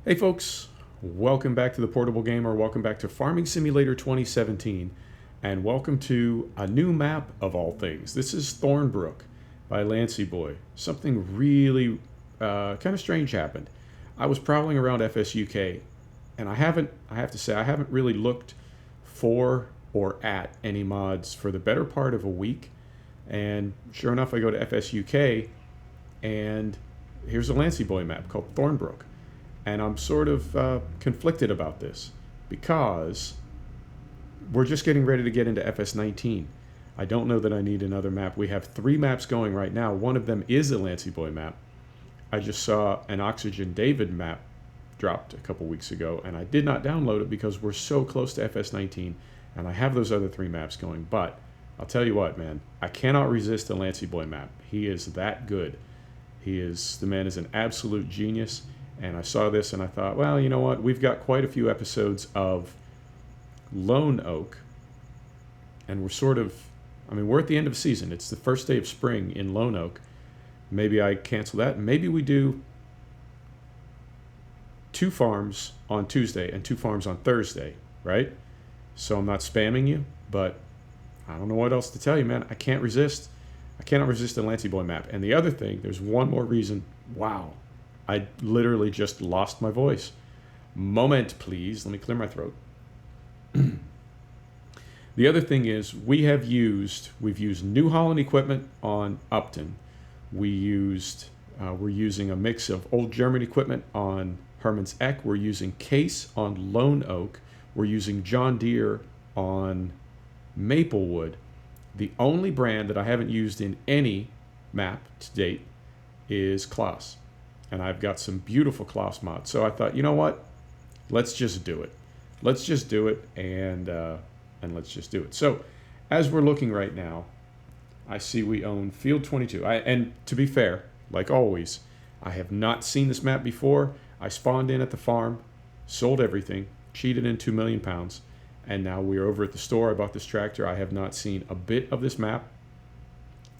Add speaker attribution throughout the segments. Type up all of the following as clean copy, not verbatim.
Speaker 1: Hey folks, welcome back to the Portable Gamer, welcome back to Farming Simulator 2017, and welcome to a new map of all things. This is Thornbrook by Lancyboi. Something really kind of strange happened. I was prowling around FS UK, and I have to say, I haven't really looked for or at any mods for the better part of a week, and sure enough, I go to FS UK, and here's a Lancyboi map called Thornbrook. And I'm sort of conflicted about this because we're just getting ready to get into FS17. I don't know that I need another map. We have 3 maps going right now. One of them is a Lancyboi map. I just saw an Oxygen David map dropped a couple weeks ago, and I did not download it because we're so close to FS19, and I have those other 3 maps going. But I'll tell you what, man, I cannot resist a Lancyboi map. He is that good. The man is an absolute genius. And I saw this and I thought, well, you know what? We've got quite a few episodes of Lone Oak. And we're at the end of the season. It's the first day of spring in Lone Oak. Maybe I cancel that. Maybe we do 2 farms on Tuesday and 2 farms on Thursday, right? So I'm not spamming you, but I don't know what else to tell you, man. I cannot resist a Lancyboi map. And the other thing, there's one more reason. Wow. I literally just lost my voice. Moment, please. Let me clear my throat. The other thing is we've used New Holland equipment on Upton. We're using a mix of old German equipment on Herman's Eck. We're using Case on Lone Oak. We're using John Deere on Maplewood. The only brand that I haven't used in any map to date is Klaas. And I've got some beautiful Klaas mods. So I thought, you know what? Let's just do it. Let's just do it, and let's just do it. So as we're looking right now, I see we own Field 22. And to be fair, like always, I have not seen this map before. I spawned in at the farm, sold everything, cheated in 2 million pounds, and now we're over at the store. I bought this tractor. I have not seen a bit of this map.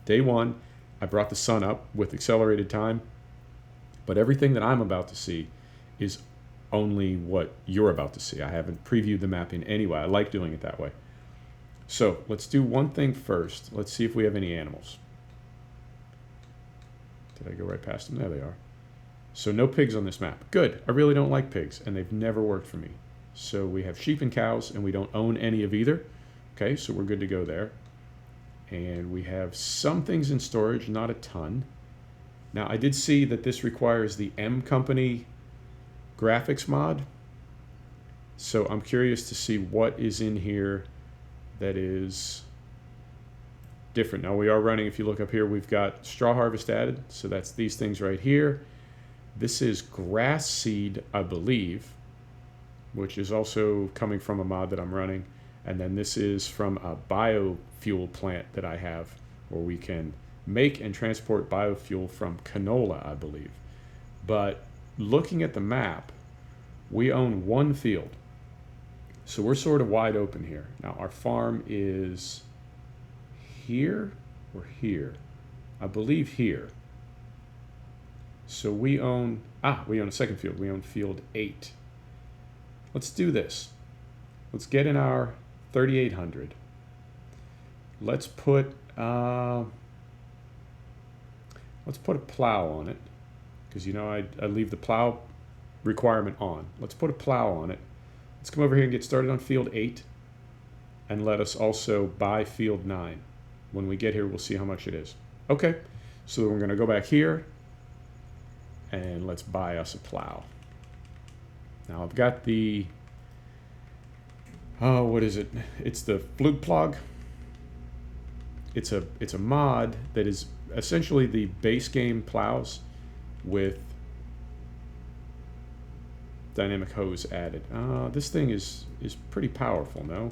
Speaker 1: Day 1, I brought the sun up with accelerated time. But everything that I'm about to see is only what you're about to see. I haven't previewed the map in any way. I like doing it that way. So let's do one thing first. Let's see if we have any animals. Did I go right past them? There they are. So no pigs on this map. Good. I really don't like pigs, and they've never worked for me. So we have sheep and cows, and we don't own any of either. Okay, so we're good to go there. And we have some things in storage, not a ton. Now, I did see that this requires the M Company graphics mod. So I'm curious to see what is in here that is different. Now, we are running, if you look up here, we've got straw harvest added. So that's these things right here. This is grass seed, I believe, which is also coming from a mod that I'm running. And then this is from a biofuel plant that I have where we can make and transport biofuel from canola, I believe. But looking at the map, we own 1 field. So we're sort of wide open here. Now our farm is here or here? I believe here. So we own a second field. We own field 8. Let's do this. Let's get in our 3800. Let's put a plow on it, because you know I leave the plow requirement on. Let's put a plow on it. Let's come over here and get started on field 8, and let us also buy field 9. When we get here, we'll see how much it is. Okay, so we're going to go back here, and let's buy us a plow. Now I've got the, what is it? It's the Flugplug. It's a mod that is essentially the base game plows with dynamic hose added. This thing is pretty powerful, no?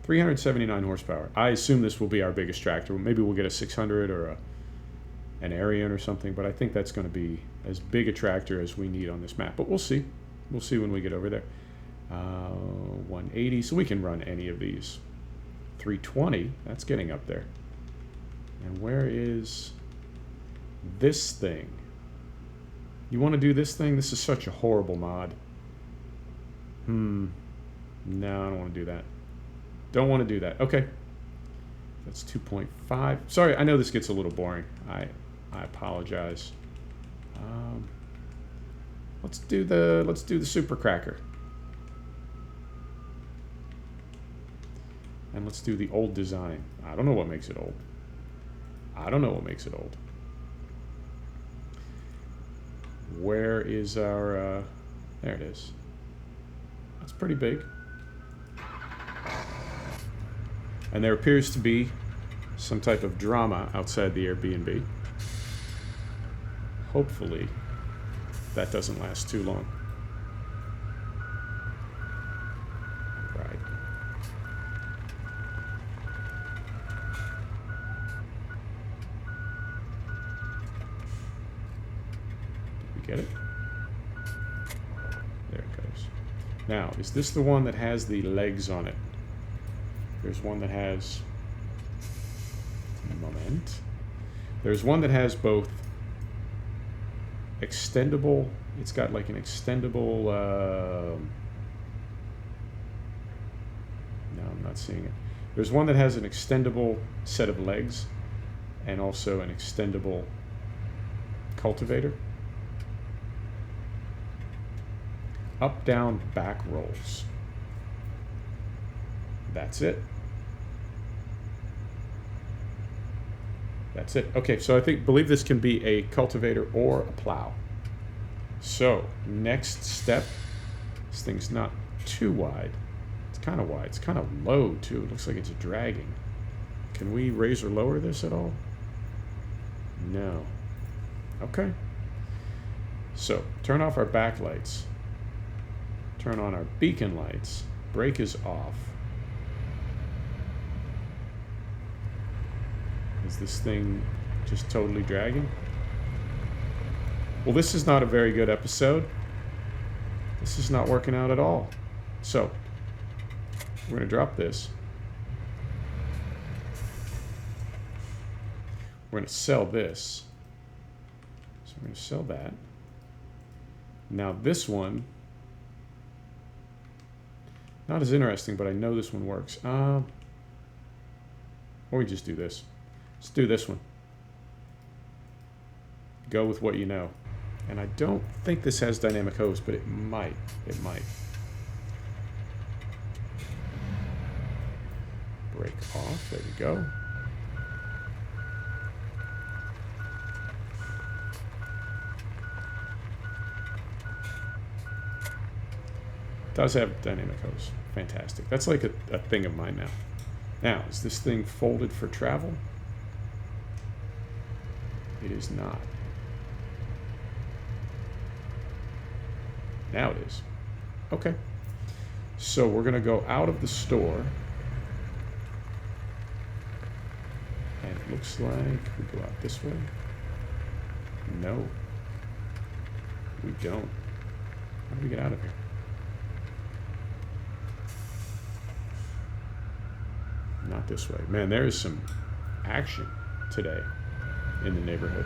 Speaker 1: 379 horsepower. I assume this will be our biggest tractor. Maybe we'll get a 600 or an Arian or something, but I think that's going to be as big a tractor as we need on this map. But we'll see. We'll see when we get over there. 180, so we can run any of these. 320, that's getting up there. And where is this thing? You want to do this thing? This is such a horrible mod. No, I don't want to do that. Don't want to do that. Okay. That's 2.5. Sorry, I know this gets a little boring. I apologize. Let's do the super cracker. And let's do the old design. I don't know what makes it old. I don't know what makes it old. Where is our... there it is. That's pretty big. And there appears to be some type of drama outside the Airbnb. Hopefully, that doesn't last too long. Right. Did we get it? There it goes. Now, is this the one that has the legs on it? There's one that has... moment. There's one that has both extendable... It's got like an extendable... no, I'm not seeing it. There's one that has an extendable set of legs and also an extendable cultivator. Up, down, back rolls. That's it. That's it. Okay, so believe this can be a cultivator or a plow. So, next step. This thing's not too wide. It's kind of wide. It's kind of low, too. It looks like it's dragging. Can we raise or lower this at all? No. Okay. So, turn off our backlights. Turn on our beacon lights. Brake is off. Is this thing just totally dragging? Well, this is not a very good episode. This is not working out at all. So, we're going to drop this. We're going to sell this. So we're going to sell that. Now this one, not as interesting, but I know this one works. Or we just do this. Let's do this one. Go with what you know. And I don't think this has dynamic hose, but it might. It might. Break off. There we go. Does have dynamic hose. Fantastic. That's like a thing of mine now. Now, is this thing folded for travel? It is not. Now it is. Okay. So we're going to go out of the store. And it looks like we go out this way. No. We don't. How do we get out of here? Not this way. Man, there is some action today in the neighborhood.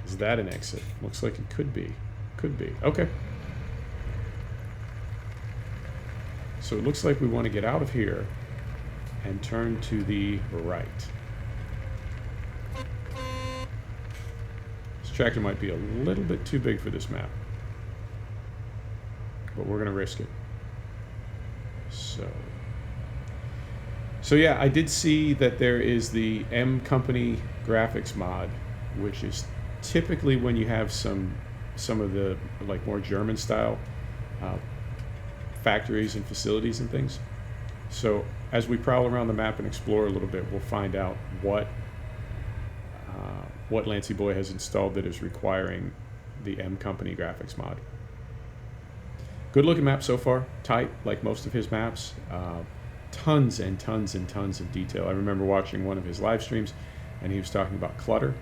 Speaker 1: Is that an exit? Looks like it could be. Could be. Okay. So it looks like we want to get out of here and turn to the right. This tractor might be a little bit too big for this map, but we're going to risk it. So yeah, I did see that there is the M Company graphics mod, which is typically when you have some of the like more German style factories and facilities and things. So as we prowl around the map and explore a little bit, we'll find out what Lancyboi has installed that is requiring the M Company graphics mod. Good looking map so far, tight like most of his maps. Tons and tons and tons of detail. I remember watching one of his live streams and he was talking about clutter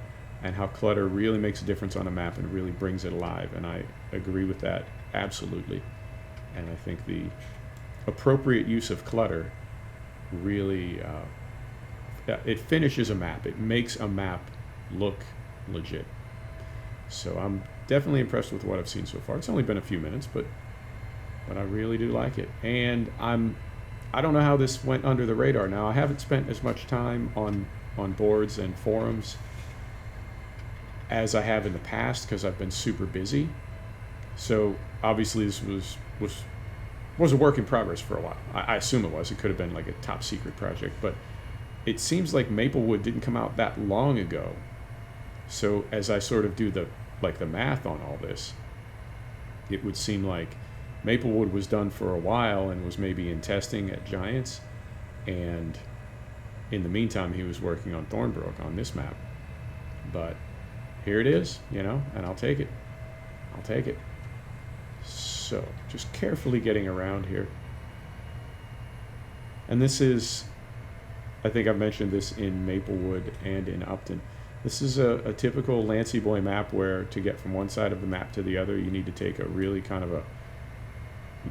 Speaker 1: and how clutter really makes a difference on a map and really brings it alive, and I agree with that absolutely. And I think the appropriate use of clutter really, it finishes a map. It makes a map look legit. So I'm definitely impressed with what I've seen so far. It's only been a few minutes, but I really do like it. And I don't know how this went under the radar. Now, I haven't spent as much time on boards and forums as I have in the past because I've been super busy. So obviously this was a work in progress for a while. I assume it was. It could have been like a top secret project, but it seems like Maplewood didn't come out that long ago. So as I sort of do the math on all this, it would seem like Maplewood was done for a while and was maybe in testing at Giants, and in the meantime he was working on Thornbrook on this map. But here it is, you know, and I'll take it. I'll take it. So just carefully getting around here. And this is, I think I've mentioned this in Maplewood and in Upton. This is a typical Lancyboi map where to get from one side of the map to the other, you need to take a really kind of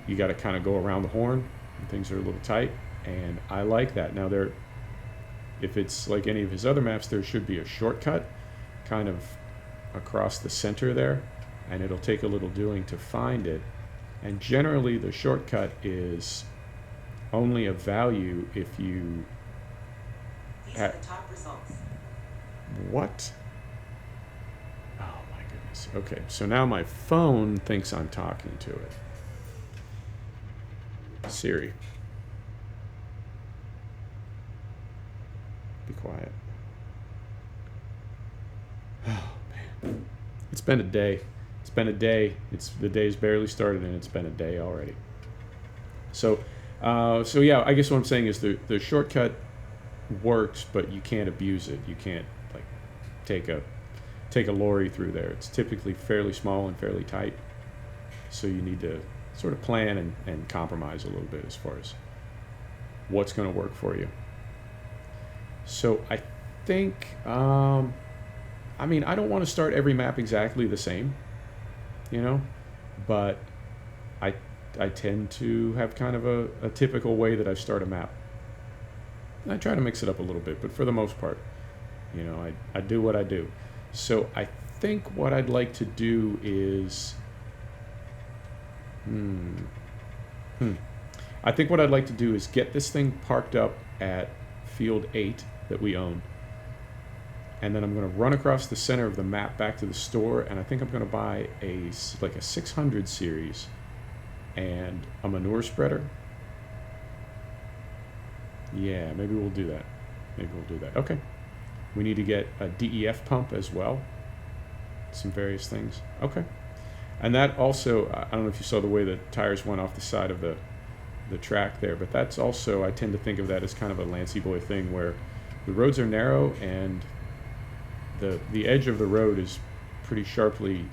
Speaker 1: you got to kind of go around the horn, and things are a little tight, and I like that. Now if it's like any of his other maps, there should be a shortcut kind of across the center there, and it'll take a little doing to find it. And generally the shortcut is only of value if you...
Speaker 2: These are the top results.
Speaker 1: What? Oh my goodness. Okay, so now my phone thinks I'm talking to it. Siri, be quiet. Oh man, it's been a day. It's been a day. The day's barely started and it's been a day already. So yeah, I guess what I'm saying is the shortcut works, but you can't abuse it. You can't like take a lorry through there. It's typically fairly small and fairly tight, so you need to sort of plan and compromise a little bit as far as what's going to work for you. So I think, I mean, I don't want to start every map exactly the same, you know, but I tend to have kind of a typical way that I start a map. I try to mix it up a little bit, but for the most part, you know, I do what I do. So I think what I'd like to do is... I think what I'd like to do is get this thing parked up at field 8 that we own, and then I'm going to run across the center of the map back to the store, and I think I'm going to buy a 600 series and a manure spreader. Yeah, maybe we'll do that. Okay. We need to get a DEF pump as well. Some various things. Okay. And that also, I don't know if you saw the way the tires went off the side of the track there, but that's also, I tend to think of that as kind of a Lancyboi thing where the roads are narrow and the edge of the road is pretty sharply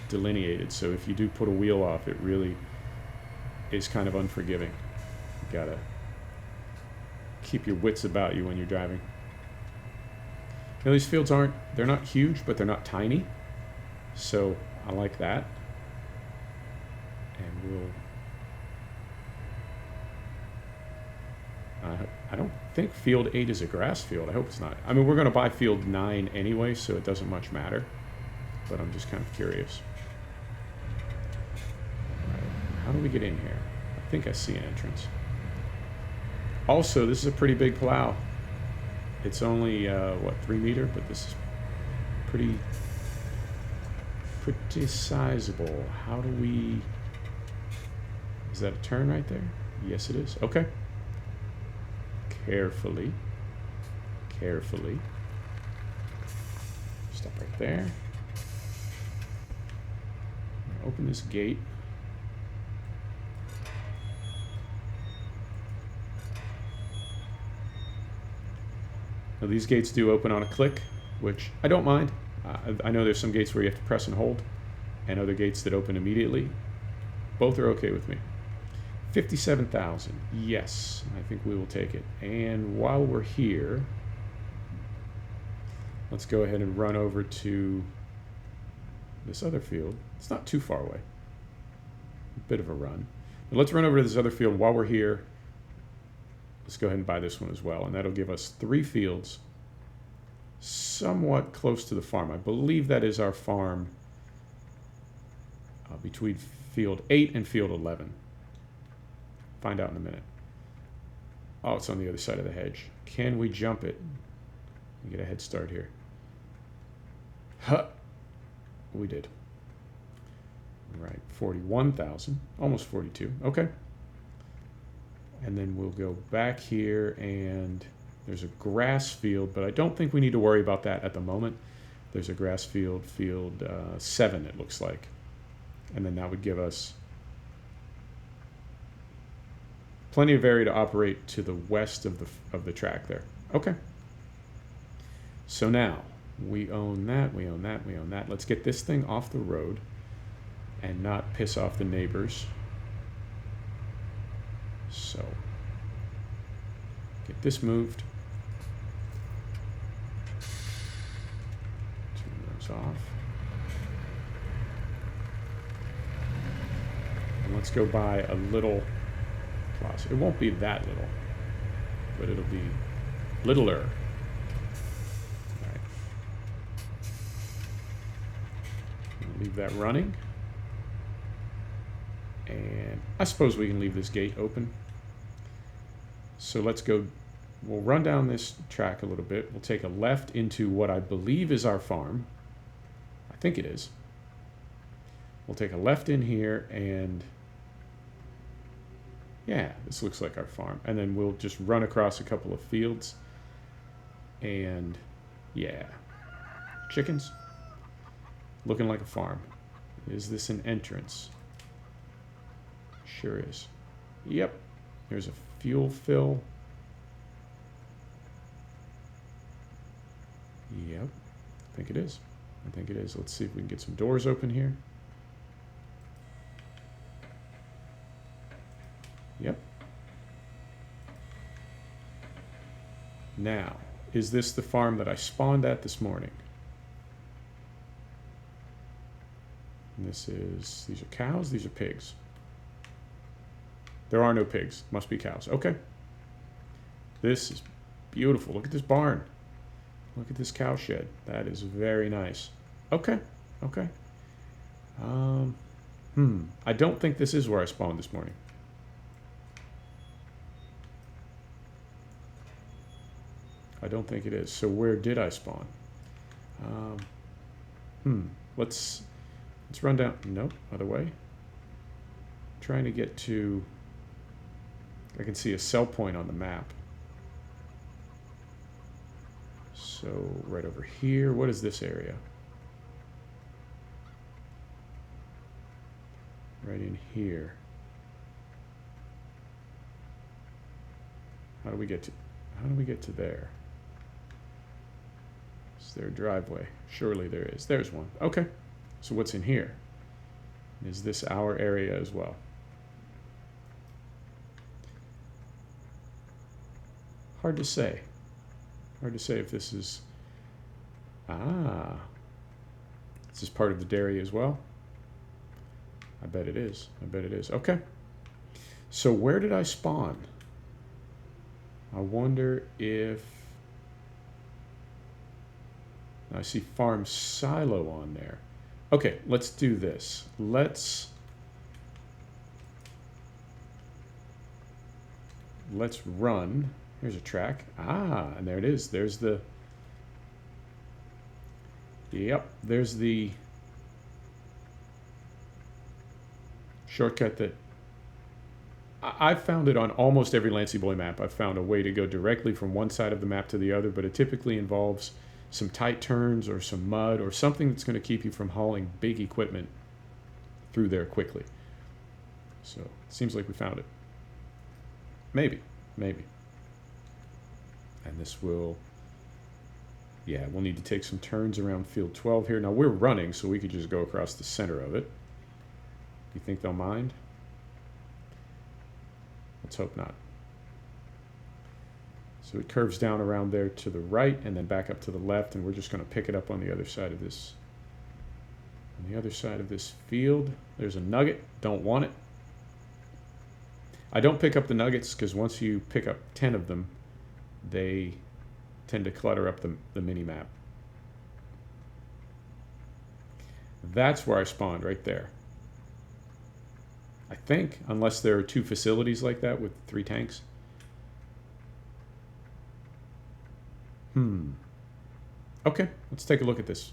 Speaker 1: delineated. So if you do put a wheel off, it really is kind of unforgiving. You gotta keep your wits about you when you're driving. Now, these fields they're not huge, but they're not tiny. So I like that. And I don't think field 8 is a grass field. I hope it's not. I mean, we're going to buy field 9 anyway, so it doesn't much matter. But I'm just kind of curious. All right, how do we get in here? I think I see an entrance. Also, this is a pretty big plow. It's only, 3 meter? But this is pretty sizable. How do we... Is that a turn right there? Yes, it is. Okay. Carefully. Stop right there. Open this gate. Now, these gates do open on a click, which I don't mind. I know there's some gates where you have to press and hold, and other gates that open immediately. Both are okay with me. 57,000. Yes, I think we will take it. And while we're here, let's go ahead and run over to this other field. It's not too far away. A bit of a run. But let's run over to this other field while we're here. Let's go ahead and buy this one as well, and that'll give us 3 fields somewhat close to the farm. I believe that is our farm between field 8 and field 11. Find out in a minute. Oh, it's on the other side of the hedge. Can we jump it? We get a head start here. Huh. We did. All right, 41,000, almost 42. Okay. And then we'll go back here, and there's a grass field, but I don't think we need to worry about that at the moment. There's a grass field, field 7, it looks like. And then that would give us plenty of area to operate to the west of the track there. Okay. So now we own that, we own that, we own that. Let's get this thing off the road and not piss off the neighbors. So get this moved. Turn those off. And let's go buy a little closet. It won't be that little, but it'll be littler. All right. Leave that running. And I suppose we can leave this gate open. So let's go, we'll run down this track a little bit. We'll take a left into what I believe is our farm. I think it is. We'll take a left in here, and yeah, this looks like our farm. And then we'll just run across a couple of fields. And yeah, chickens. Looking like a farm. Is this an entrance? Sure is. Yep. There's a fuel fill. Yep. I think it is. I think it is. Let's see if we can get some doors open here. Yep. Now, is this the farm that I spawned at this morning? And this is, these are cows, these are pigs. There are no pigs. Must be cows. Okay. This is beautiful. Look at this barn. Look at this cow shed. That is very nice. Okay. Okay. I don't think this is where I spawned this morning. I don't think it is. So where did I spawn? Let's run down. Nope. Other way. Trying to get to... I can see a cell point on the map. So right over here, what is this area? Right in here. How do we get to there? Is there a driveway? Surely there is. There's one. Okay. So what's in here? Is this our area as well? Hard to say. Hard to say if this is... Ah. Is this part of the dairy as well? I bet it is. I bet it is. Okay. So where did I spawn? I wonder if... I see farm silo on there. Okay, let's do this. Let's run. Here's a track. Ah, and there it is. There's the... Yep, there's the shortcut that... I've found it on almost every Lancyboi map. I've found a way to go directly from one side of the map to the other, but it typically involves some tight turns or some mud or something that's going to keep you from hauling big equipment through there quickly. So, it seems like we found it. Maybe. Maybe. And this will... Yeah, we'll need to take some turns around field 12 here. Now, we're running, so we could just go across the center of it. You think they'll mind? Let's hope not. So it curves down around there to the right and then back up to the left, and we're just going to pick it up on the other side of this. On the other side of this field, there's a nugget. Don't want it. I don't pick up the nuggets because once you pick up 10 of them, they tend to clutter up the mini-map. That's where I spawned, right there. I think, unless there are 2 facilities like that with 3 tanks. Okay, let's take a look at this.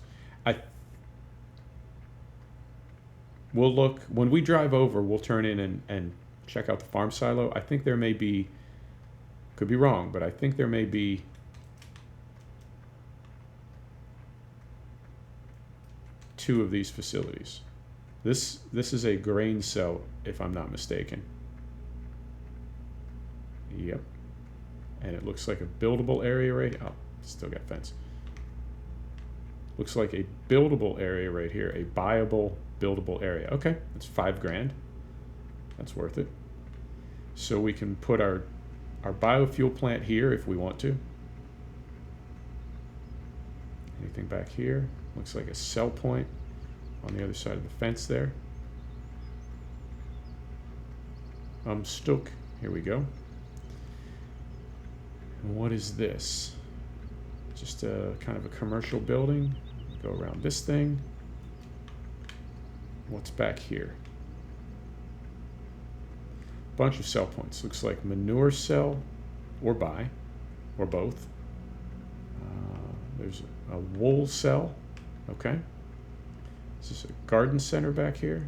Speaker 1: We'll look, when we drive over, we'll turn in and check out the farm silo. I think there may be, could be wrong, but I think there may be two of these facilities. This is a grain cell, if I'm not mistaken. Yep. And it looks like a buildable area right, oh, still got fence. Looks like a buildable area right here, a buyable, buildable area. Okay, that's $5 grand. That's worth it. So we can put our biofuel plant here if we want to. Anything back here? Looks like a sell point on the other side of the fence there. Stuck. Here we go. And what is this? Just a kind of a commercial building. Go around this thing. What's back here? Bunch of sell points. Looks like manure cell or buy or both. There's a wool cell. Okay. Is this a garden center back here?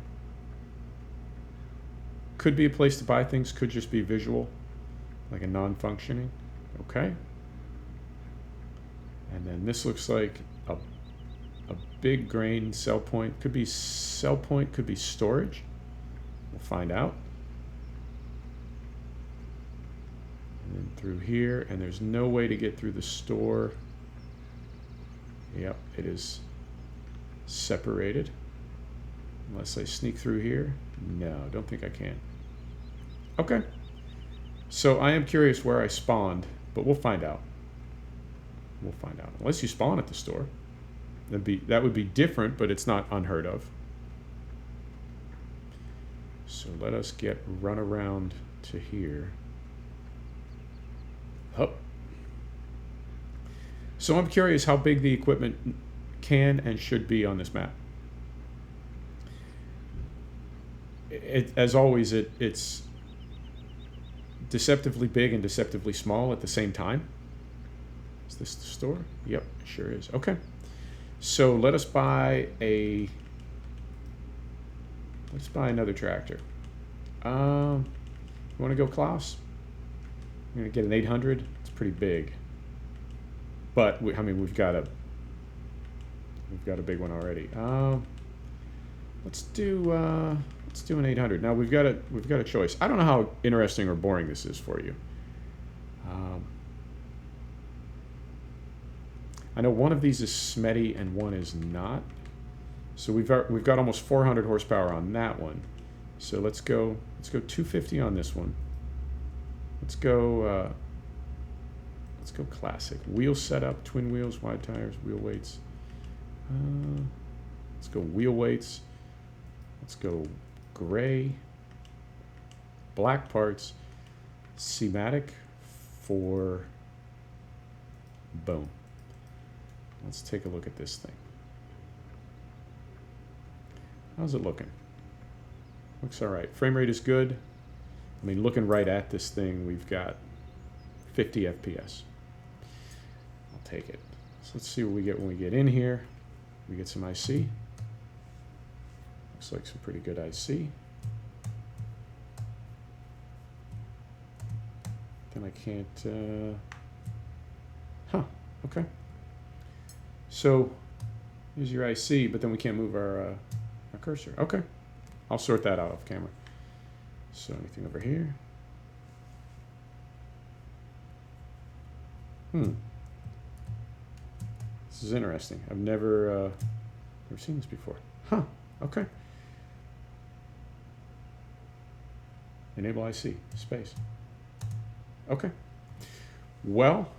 Speaker 1: Could be a place to buy things, could just be visual, like a non-functioning. Okay. And then this looks like a big grain sell point. Could be sell point, could be storage. We'll find out. And then through here, and there's no way to get through the store. Yep, it is separated. Unless I sneak through here. No, don't think I can. Okay. So I am curious where I spawned, but we'll find out. We'll find out. Unless you spawn at the store. That would be different, but it's not unheard of. So let us run around to here. Oh. So I'm curious how big the equipment can and should be on this map. As always, it's deceptively big and deceptively small at the same time. Is this the store? Yep, it sure is. Okay. So let us buy another tractor. You want to go Klaus? I'm going to get an 800. It's pretty big. But I mean, we've got a big one already. Let's do an 800. Now we've got a choice. I don't know how interesting or boring this is for you. I know one of these is Smetty and one is not. So we've got almost 400 horsepower on that one. So let's go 250 on this one. Let's go classic. Wheel setup, twin wheels, wide tires, wheel weights. Let's go wheel weights. Let's go gray, black parts, schematic for boom. Let's take a look at this thing. How's it looking? Looks all right. Frame rate is good. I mean, looking right at this thing, we've got 50 FPS. I'll take it. So let's see what we get when we get in here. We get some IC. Looks like some pretty good IC. Then I can't, okay. So, here's your IC, but then we can't move our cursor. Okay. I'll sort that out off camera. So, anything over here? This is interesting. I've never seen this before. Huh. Okay. Enable IC. Space. Okay. Well,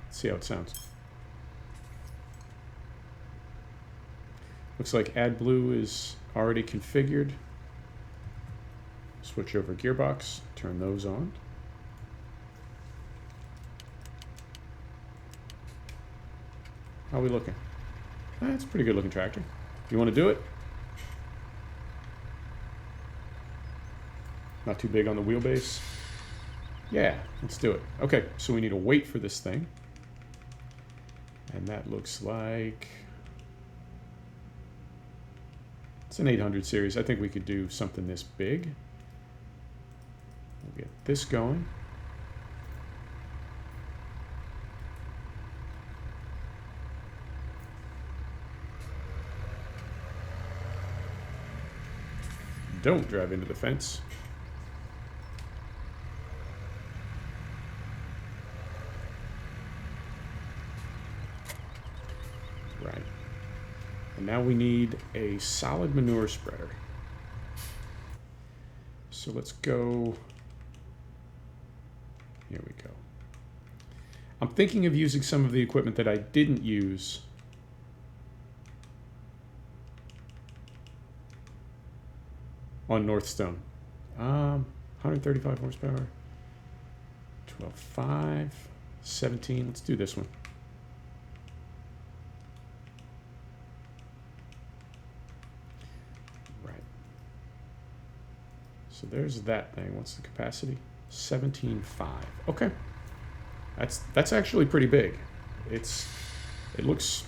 Speaker 1: let's see how it sounds. Looks like AdBlue is already configured. switch over Gearbox, turn those on. How are we looking? That's a pretty good looking tractor. You want to do it? Not too big on the wheelbase. Yeah, let's do it. Okay, so we need to wait for this thing. And that looks like... it's an 800 series. I think we could do something this big. We'll get this going. Don't drive into the fence. Right. And now we need a solid manure spreader. So let's go. Here we go. I'm thinking of using some of the equipment that I didn't use on Northstone. 135 horsepower. 12.5. 17. Let's do this one. Right. So there's that thing. What's the capacity? 17.5. Okay. That's actually pretty big. It looks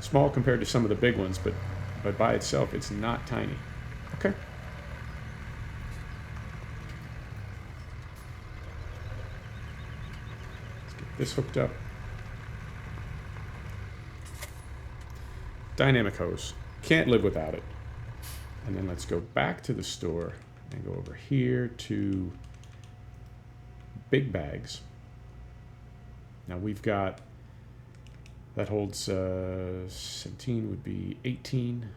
Speaker 1: small compared to some of the big ones, but by itself it's not tiny. Okay. This hooked up. Dynamic hose. Can't live without it. And then let's go back to the store and go over here to big bags. Now we've got, that holds 17 would be 18,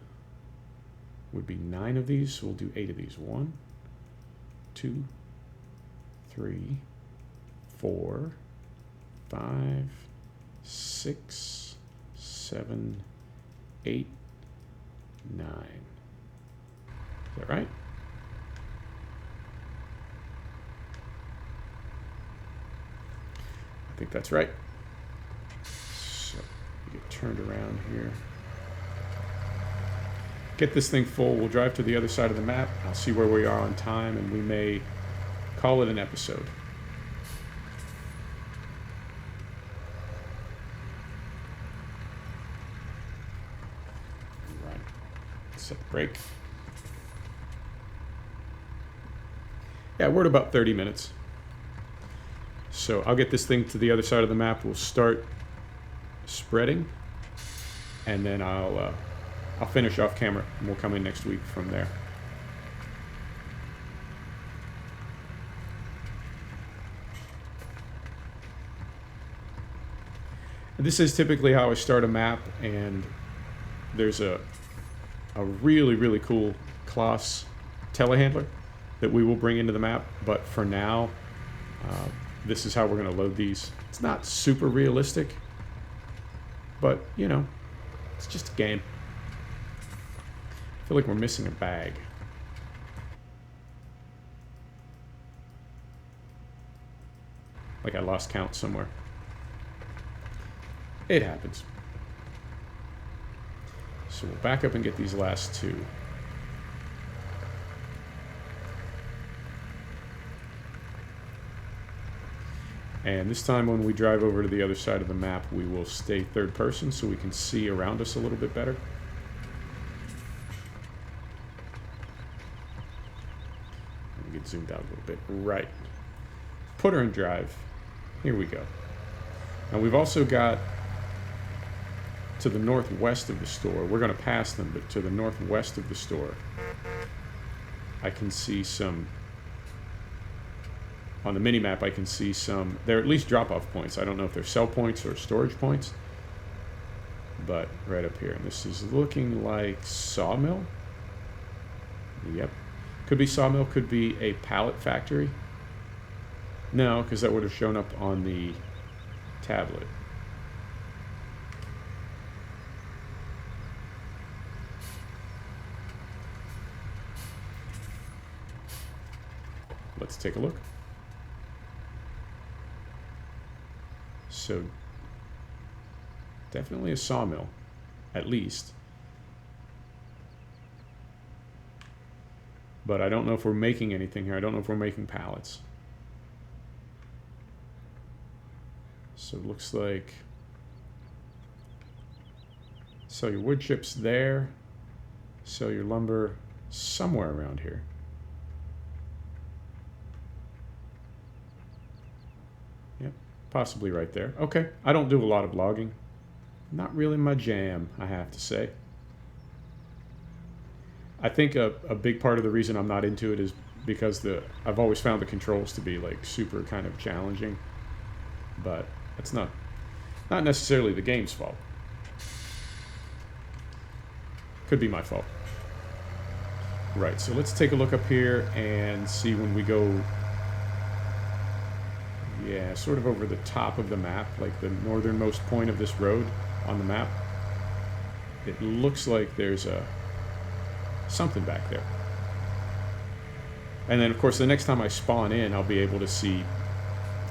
Speaker 1: would be 9 of these. So we'll do 8 of these. 1, 2, 3, 4, 5, 6, 7, 8, 9. Is that right? I think that's right. So you get turned around here. Get this thing full. We'll drive to the other side of the map. I'll see where we are on time, and we may call it an episode. Set the brake. Yeah, we're at about 30 minutes. So I'll get this thing to the other side of the map. We'll start spreading, and then I'll finish off camera, and we'll come in next week from there. This is typically how I start a map, and there's a really, really cool class telehandler that we will bring into the map. But for now, this is how we're going to load these. It's not super realistic, but, you know, it's just a game. I feel like we're missing a bag. Like I lost count somewhere. It happens. So we'll back up and get these last 2. And this time when we drive over to the other side of the map, we will stay third person so we can see around us a little bit better. Let me get zoomed out a little bit. Right. Put her in drive. Here we go. Now we've also got to the northwest of the store. We're going to pass them, but to the northwest of the store, I can see some, on the mini-map, I can see some, they're at least drop-off points. I don't know if they're sell points or storage points, but right up here. And this is looking like sawmill. Yep. Could be sawmill, could be a pallet factory. No, because that would have shown up on the tablet. take a look. So definitely a sawmill, at least. But I don't know if we're making anything here. I don't know if we're making pallets. So it looks like... Sell your wood chips there. Sell your lumber somewhere around here. Yep, possibly right there. Okay, I don't do a lot of logging. Not really my jam, I have to say. I think a big part of the reason I'm not into it is because I've always found the controls to be like super kind of challenging. But it's not necessarily the game's fault. Could be my fault. Right, so let's take a look up here and see when we go, yeah, sort of over the top of the map, like the northernmost point of this road on the map. It looks like there's something back there. And then, of course, the next time I spawn in, I'll be able to see,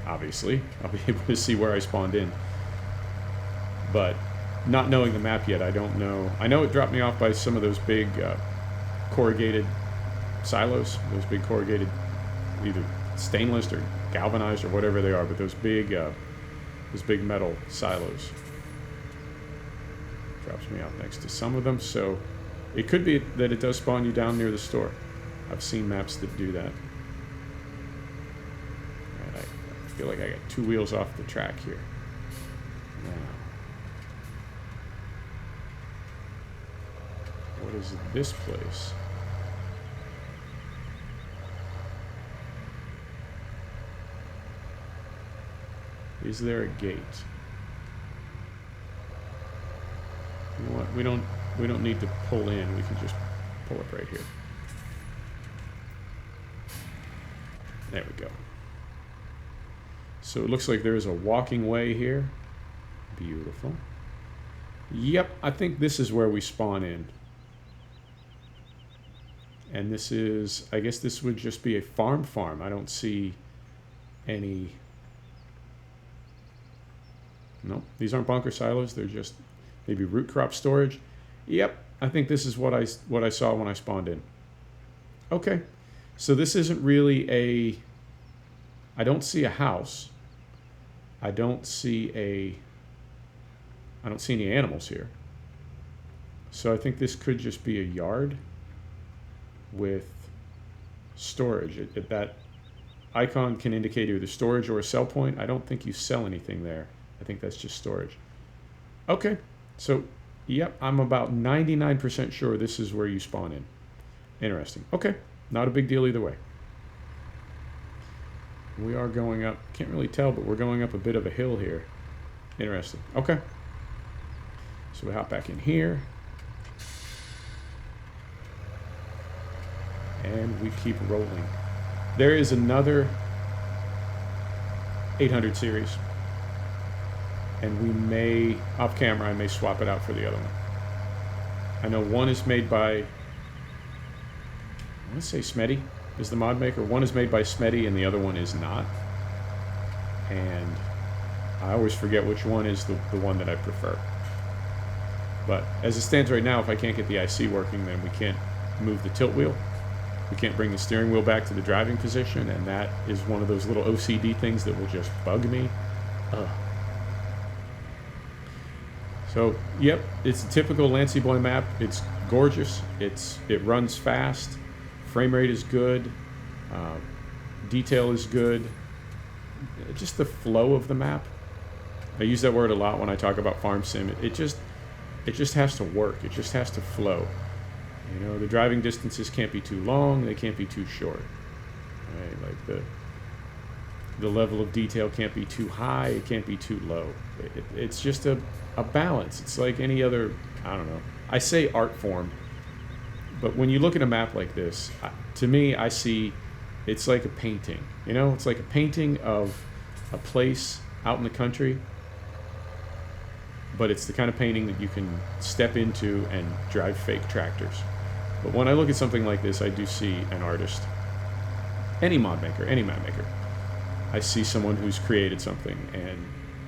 Speaker 1: obviously, I'll be able to see where I spawned in. But not knowing the map yet, I don't know. I know it dropped me off by some of those big corrugated silos, those big corrugated, either stainless or galvanized or whatever they are, but those big metal silos. Drops me off next to some of them, so it could be that it does spawn you down near the store. I've seen maps that do that. Right, I feel like I got 2 wheels off the track here. Now, what is this place? Is there a gate? You know what? We don't need to pull in. We can just pull up right here. There we go. So it looks like there is a walking way here. Beautiful. Yep, I think this is where we spawn in. And this is, I guess this would just be a farm. I don't see any... Nope, these aren't bunker silos. They're just maybe root crop storage. Yep, I think this is what I saw when I spawned in. Okay, so this isn't really a... I don't see a house. I don't see any animals here. So I think this could just be a yard with storage. That icon can indicate either storage or a sell point. I don't think you sell anything there. I think that's just storage. Okay, so yep, I'm about 99% sure this is where you spawn in. Interesting. Okay, not a big deal either way. We are going up, can't really tell, but we're going up a bit of a hill here. Interesting. Okay. So we hop back in here. And we keep rolling. There is another 800 series. And we may, off camera, I may swap it out for the other one. I know one is made by, I want to say Smetty is the mod maker. One is made by Smetty and the other one is not. And I always forget which one is the one that I prefer. But as it stands right now, if I can't get the IC working, then we can't move the tilt wheel. We can't bring the steering wheel back to the driving position, and that is one of those little OCD things that will just bug me. Ugh. So, yep, it's a typical Lancyboi map. It's gorgeous. It runs fast. Frame rate is good. Detail is good. Just the flow of the map. I use that word a lot when I talk about farm sim. It just has to work. It just has to flow. You know, the driving distances can't be too long. They can't be too short. Right? Like the level of detail can't be too high. It can't be too low. It's just a balance. It's like any other, I don't know. I say art form, but when you look at a map like this, to me, I see it's like a painting. You know, it's like a painting of a place out in the country, but it's the kind of painting that you can step into and drive fake tractors. But when I look at something like this, I do see an artist. any mod maker, any map maker, I see someone who's created something, and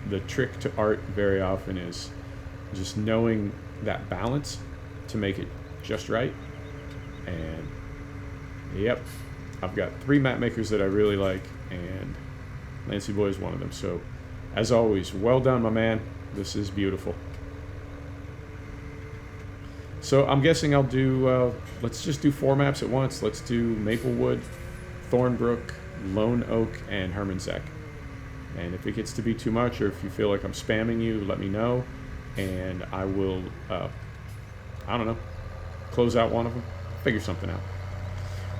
Speaker 1: the trick to art very often is just knowing that balance to make it just right. And yep, I've got 3 map makers that I really like, and Lancyboi is one of them. So as always, well done, my man. This is beautiful. So I'm guessing I'll do, let's just do 4 maps at once. Let's do Maplewood, Thornbrook, Lone Oak, and Hermanzek. And if it gets to be too much, or if you feel like I'm spamming you, let me know, and I will, I don't know, close out one of them, figure something out.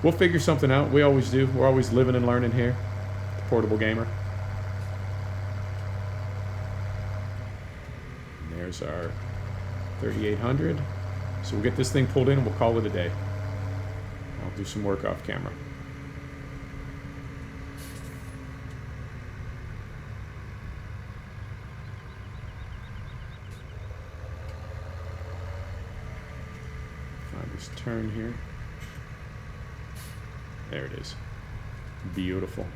Speaker 1: We'll figure something out. We always do. We're always living and learning here, the Portable Gamer. And there's our 3800. So we'll get this thing pulled in and we'll call it a day. I'll do some work off camera. Find this turn here. There it is. Beautiful.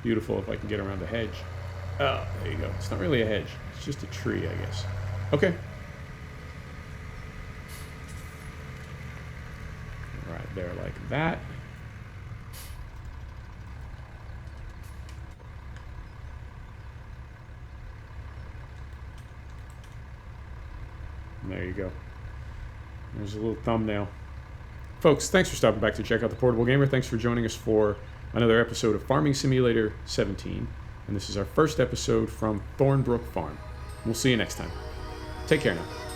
Speaker 1: Beautiful if I can get around the hedge. Oh, there you go. It's not really a hedge. It's just a tree, I guess. Okay. Right there like that. And there you go. There's a little thumbnail. Folks, thanks for stopping back to check out the Portable Gamer. Thanks for joining us for another episode of Farming Simulator 17. And this is our first episode from Thornbrook Farm. We'll see you next time. Take care now.